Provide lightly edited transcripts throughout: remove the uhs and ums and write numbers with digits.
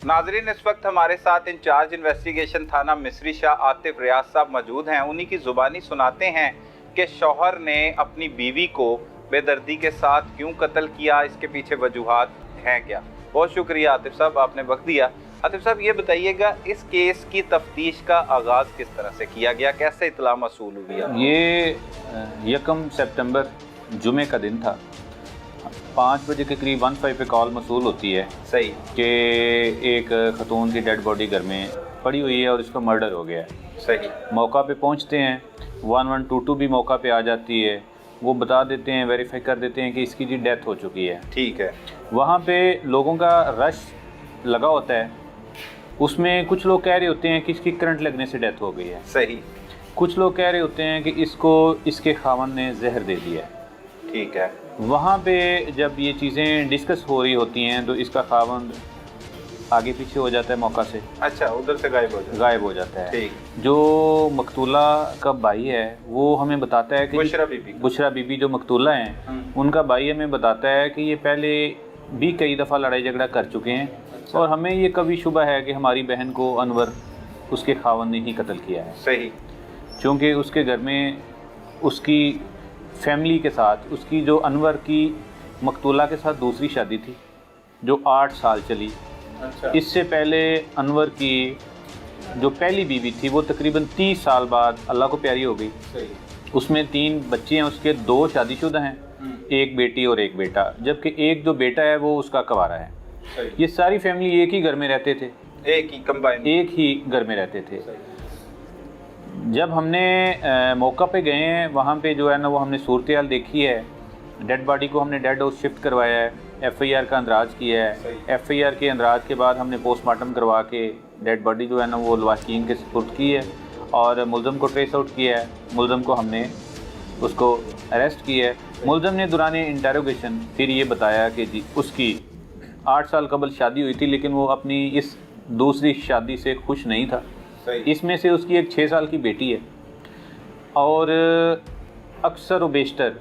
नाजरीन, इस वक्त हमारे साथ इंचार्ज इन्वेस्टिगेशन थाना मिस्री शाह आतिफ रियाज साहब मौजूद हैं। उन्हीं की जुबानी सुनाते हैं कि शौहर ने अपनी बीवी को बेदर्दी के साथ क्यों कत्ल किया, इसके पीछे वजूहात हैं क्या। बहुत शुक्रिया आतिफ साहब, आपने वक्त दिया। आतिफ साहब, ये बताइएगा, इस केस की तफ्तीश का आगाज़ किस तरह से किया गया, कैसे इतला मसूल हुई? ये 1 सितंबर जुमे का दिन था। 5 बजे के करीब 15 पे कॉल मसूल होती है सही कि एक खतून की डेड बॉडी घर में पड़ी हुई है और इसका मर्डर हो गया है। सही। मौका पे पहुंचते हैं, 1122 भी मौका पे आ जाती है, वो बता देते हैं, वेरीफाई कर देते हैं कि इसकी जी डेथ हो चुकी है। ठीक है। वहाँ पे लोगों का रश लगा होता है। उसमें कुछ लोग कह रहे होते हैं कि इसकी करंट लगने से डेथ हो गई है। सही। कुछ लोग कह रहे होते हैं कि इसको इसके खावंद ने जहर दे दिया है। ठीक है। वहाँ पे जब ये चीज़ें डिस्कस हो रही होती हैं तो इसका खावंद आगे पीछे हो जाता है मौका से। अच्छा, उधर से गायब हो जाता है। ठीक। जो मकतूला का भाई है वो हमें बताता है कि बुशरा बीबी जो मकतूला हैं, उनका भाई हमें बताता है कि ये पहले भी कई दफ़ा लड़ाई झगड़ा कर चुके हैं। अच्छा। और हमें ये कभी शुबा है कि हमारी बहन को अनवर उसके खावंद ने ही कत्ल किया है। सही। क्योंकि उसके घर में उसकी फैमिली के साथ, उसकी जो अनवर की मकतूला के साथ दूसरी शादी थी जो 8 साल चली। अच्छा। इससे पहले अनवर की जो पहली बीवी थी वो तकरीबन 30 साल बाद अल्लाह को प्यारी हो गई। सही। उसमें 3 बच्चे हैं, उसके 2 शादीशुदा हैं, एक बेटी और एक बेटा, जबकि एक जो बेटा है वो उसका कवारा है। सही। ये सारी फैमिली एक ही घर में रहते थे, एक ही घर में रहते थे। जब हमने मौका पे गए हैं, वहाँ पे जो है ना वो हमने सूरत हाल देखी है। डेड बॉडी को हमने डेड हाउस शिफ्ट करवाया है, FIR का अंदराज किया है। FIR के अंदराज के बाद हमने पोस्टमार्टम करवा के डेड बॉडी जो है ना वो लवाहकीन के सुपुर्द की है और मुलज़म को ट्रेस आउट किया है। मुलज़म को हमने उसको अरेस्ट किया है। मुलज़म ने दौरान इंटरोगेशन फिर ये बताया कि जी उसकी 8 साल कबल शादी हुई थी, लेकिन वो अपनी इस दूसरी शादी से खुश नहीं था। इसमें से उसकी एक 6 साल की बेटी है और अक्सर व बेशतर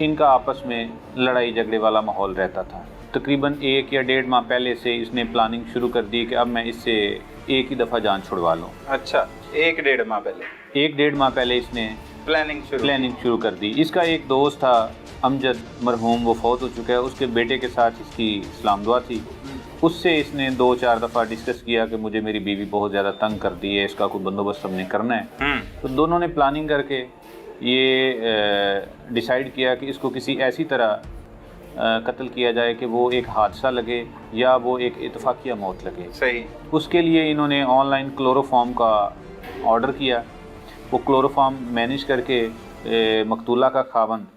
इनका आपस में लड़ाई झगड़े वाला माहौल रहता था। तकरीबन 1 या 1.5 माह पहले से इसने प्लानिंग शुरू कर दी कि अब मैं इससे एक ही दफ़ा जान छुड़वा लूँ। अच्छा, 1-1.5 माह पहले? 1-1.5 माह पहले इसने प्लानिंग शुरू कर दी। इसका एक दोस्त था अमजद मरहूम, वो फौत हो चुका है, उसके बेटे के साथ इसकी इस्लाम दुआ थी। उससे इसने 2-4 दफ़ा डिस्कस किया कि मुझे मेरी बीवी बहुत ज़्यादा तंग कर दी है, इसका कोई बंदोबस्त हमने करना है। तो दोनों ने प्लानिंग करके ये डिसाइड किया कि इसको किसी ऐसी तरह कत्ल किया जाए कि वो एक हादसा लगे या वो एक इत्तफाकिया मौत लगे। सही। उसके लिए इन्होंने ऑनलाइन क्लोरोफॉर्म का ऑर्डर किया। वो क्लोरोफॉर्म मैनेज करके मकतूला का खावंद,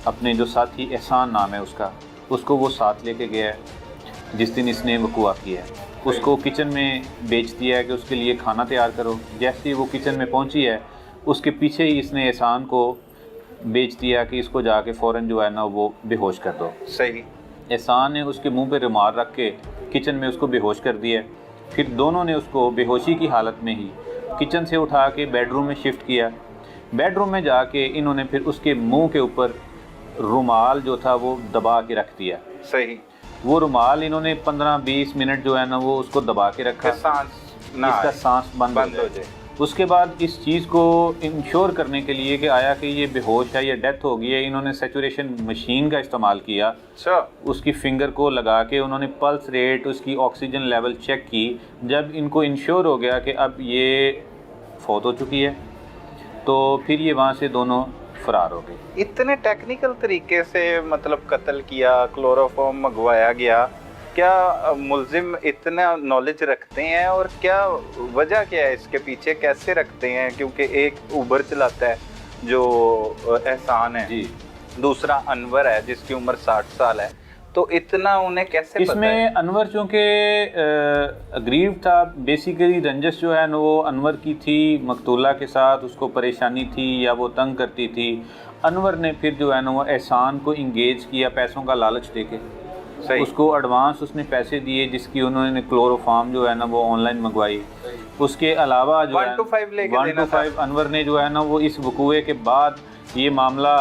अपने जो साथी एहसान नाम है उसको वो साथ लेके गया है जिस दिन इसने वक़ूआ किया है। उसको किचन में बेच दिया है कि उसके लिए खाना तैयार करो। जैसे ही वो किचन में पहुंची है, उसके पीछे ही इसने एहसान को बेच दिया कि इसको जाके फ़ौरन जो है ना वो बेहोश कर दो। सही। एहसान ने उसके मुंह पे रुमाल रख के किचन में उसको बेहोश कर दिया। फिर दोनों ने उसको बेहोशी की हालत में ही किचन से उठा के बेडरूम में शिफ्ट किया। बेडरूम में जाके इन्होंने फिर उसके मुंह के ऊपर रुमाल जो था वो दबा के रख दिया। सही। वो रुमाल इन्होंने 15-20 मिनट जो है ना वो उसको दबा के रखा, इसका सांस बंद हो जाए। उसके बाद इस चीज़ को इंश्योर करने के लिए कि आया कि ये बेहोश है या डेथ हो गई है, इन्होंने सैचुरेशन मशीन का इस्तेमाल किया। अच्छा। उसकी फिंगर को लगा के उन्होंने पल्स रेट, उसकी ऑक्सीजन लेवल चेक की। जब इनको इंश्योर हो गया कि अब ये फौत हो चुकी है, तो फिर ये वहाँ से दोनों फरार हो गए। इतने टेक्निकल तरीके से मतलब कत्ल किया, क्लोरोफॉर्म मंगवाया गया, क्या मुल्जिम इतना नॉलेज रखते हैं और क्या वजह क्या है इसके पीछे, कैसे रखते हैं? क्योंकि एक उबर चलाता है जो एहसान है जी, दूसरा अनवर है जिसकी उम्र 60 साल है, तो इतना उन्हें कैसे इसमें पता है? अनवर चूँकि अग्रीव था, बेसिकली रंजश जो है ना वो अनवर की थी मकतूला के साथ, उसको परेशानी थी या वो तंग करती थी। अनवर ने फिर जो है ना वो एहसान को इंगेज किया पैसों का लालच देके। उसको एडवांस उसने पैसे दिए जिसकी उन्होंने क्लोरोफॉर्म जो है ना वो ऑनलाइन मंगवाई। उसके अलावा जो 1 to 5 अनवर ने जो है ना वो इस वकूए के बाद, ये मामला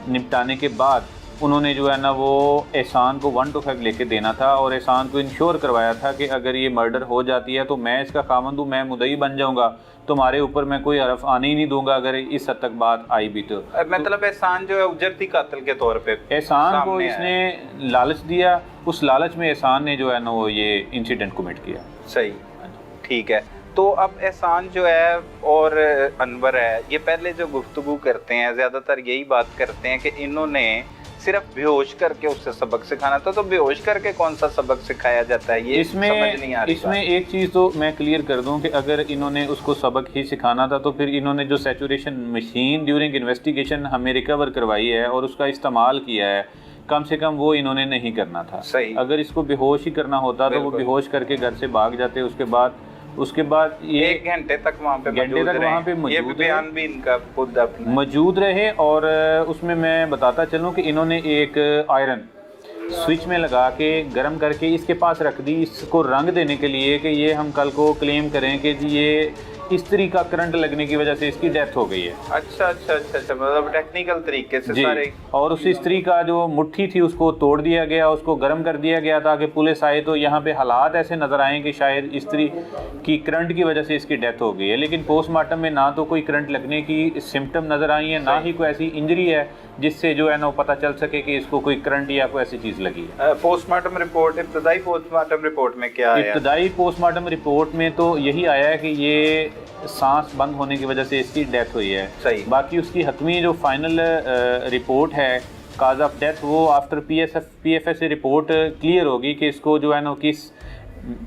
निपटाने के बाद उन्होंने जो है ना वो एहसान को 1 to 5 लेके देना था और एहसान को इंश्योर करवाया था कि अगर ये मर्डर हो जाती है तो मैं इसका खामंद हूँ, मैं मुद्दई बन जाऊँगा, तुम्हारे ऊपर मैं कोई हरफ आने ही नहीं दूंगा अगर इस हद तक बात आई भी तो। मतलब एहसान जो है उजरती कातिल के तौर पे एहसान को इसने लालच दिया, उस लालच में एहसान ने जो है ना वो ये इंसिडेंट कमिट किया। सही, ठीक है। तो अब एहसान जो है और अनवर है, ये पहले जो गुफ्तगू करते हैं ज़्यादातर यही बात करते हैं कि इन्होंने सिर्फ बेहोश करके उससे सबक सिखाना था। तो बेहोश करके कौन सा सबक सिखाया जाता है, ये समझ नहीं आ रही। इसमें एक चीज़ तो मैं क्लियर कर दूं कि अगर इन्होंने उसको सबक ही सिखाना था तो फिर इन्होंने जो सैचुरेशन मशीन ड्यूरिंग इन्वेस्टिगेशन हमें रिकवर करवाई है और उसका इस्तेमाल किया है, कम से कम वो इन्होंने नहीं करना था। सही। अगर इसको बेहोश ही करना होता तो वो बेहोश करके घर से भाग जाते। उसके बाद ये 1 घंटे तक वहाँ पे बयान भी इनका खुद मौजूद रहे। और उसमें मैं बताता चलूँ कि इन्होंने एक आयरन स्विच में लगा के गर्म करके इसके पास रख दी, इसको रंग देने के लिए कि ये हम कल को क्लेम करें कि जी ये स्त्री का करंट लगने की वजह से इसकी डेथ हो गई है। अच्छा, मतलब टेक्निकल तरीके से सारे। और उस स्त्री का जो मुट्ठी थी उसको तोड़ दिया गया, उसको गर्म कर दिया गया ताकि पुलिस आए तो यहाँ पे हालात ऐसे नजर आए कि शायद स्त्री की करंट की वजह से इसकी डेथ हो गई है। लेकिन पोस्टमार्टम में ना तो कोई करंट लगने की सिम्टम नजर आई है, ना ही कोई ऐसी इंजरी है जिससे जो है ना पता चल सके कि इसको कोई करंट या कोई ऐसी चीज लगी है। पोस्टमार्टम रिपोर्ट, इब्तदाई पोस्टमार्टम रिपोर्ट में क्या आया? इब्तदाई पोस्टमार्टम रिपोर्ट में तो यही आया है कि ये सांस बंद होने की वजह से इसकी डेथ हुई है। सही। बाकी उसकी हतमी जो फाइनल रिपोर्ट है काज ऑफ डेथ, वो आफ्टर PFS रिपोर्ट क्लियर होगी कि इसको जो है ना किस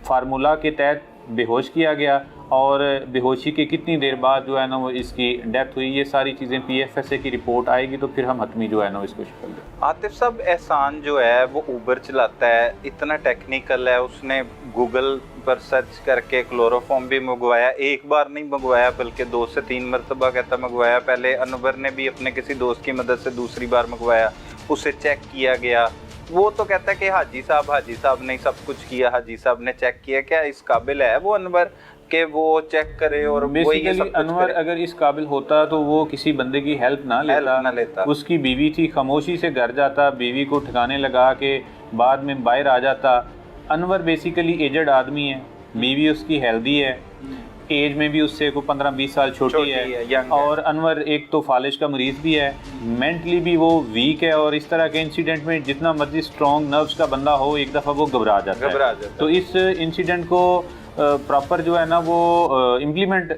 फार्मूला के तहत बेहोश किया गया और बेहोशी के कितनी देर बाद जो है ना वो इसकी डेथ हुई। ये सारी चीज़ें PFS की रिपोर्ट आएगी तो फिर हम हतमी जो है ना इसको शक्ल दें। आतिफ साहब, एहसान जो है वो ऊबर चलाता है, इतना टेक्निकल है, उसने गूगल पर सर्च करके क्लोरोफॉर्म भी मंगवाया, एक बार नहीं मंगवाया बल्कि 2 से 3 मरतबा कहता मंगवाया। पहले अनवर ने भी अपने किसी दोस्त की मदद से दूसरी बार मंगवाया, उसे चेक किया गया। वो तो कहता है कि हाजी साहब ने सब कुछ किया, हाजी साहब ने चेक किया। क्या इस काबिल है वो अनवर कि वो चेक करे? और बेसिकली अनवर अगर इस काबिल होता तो वो किसी बंदे की हेल्प ना लेता। उसकी बीवी थी, खामोशी से घर जाता, बीवी को ठिकाने लगा के बाद में बाहर आ जाता। अनवर बेसिकली एजड आदमी है, बीवी उसकी हेल्दी है, एज में भी उससे को 15-20 साल छोटी है और अनवर एक तो फालिश का मरीज भी है, मेंटली भी वो वीक है और इस तरह के इंसिडेंट में जितना मर्जी स्ट्रॉन्ग नर्व्स का बंदा हो एक दफ़ा वो घबरा जाता है। तो इस इंसिडेंट को प्रॉपर जो है ना वो इम्प्लीमेंट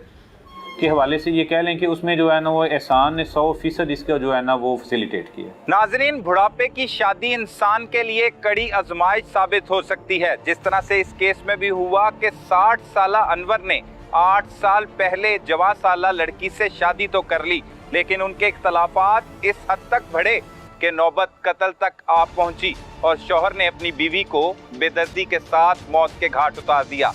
के हवाले से ये कह लें कि उसमें जो है ना वो एहसान ने 100% इसका जो है ना वो फैसिलिटेट किया। नाजरीन, बुढ़ापे की शादी इंसान के लिए कड़ी आजमाइश साबित हो सकती है, जिस तरह से इस केस में भी हुआ कि 60 साला अनवर ने 8 साल पहले जवां साला लड़की से शादी तो कर ली, लेकिन उनके इख्तलाफात इस हद तक बढ़े कि नौबत कत्ल तक आ पहुंची और शौहर ने अपनी बीवी को बेदर्दी के साथ मौत के घाट उतार दिया।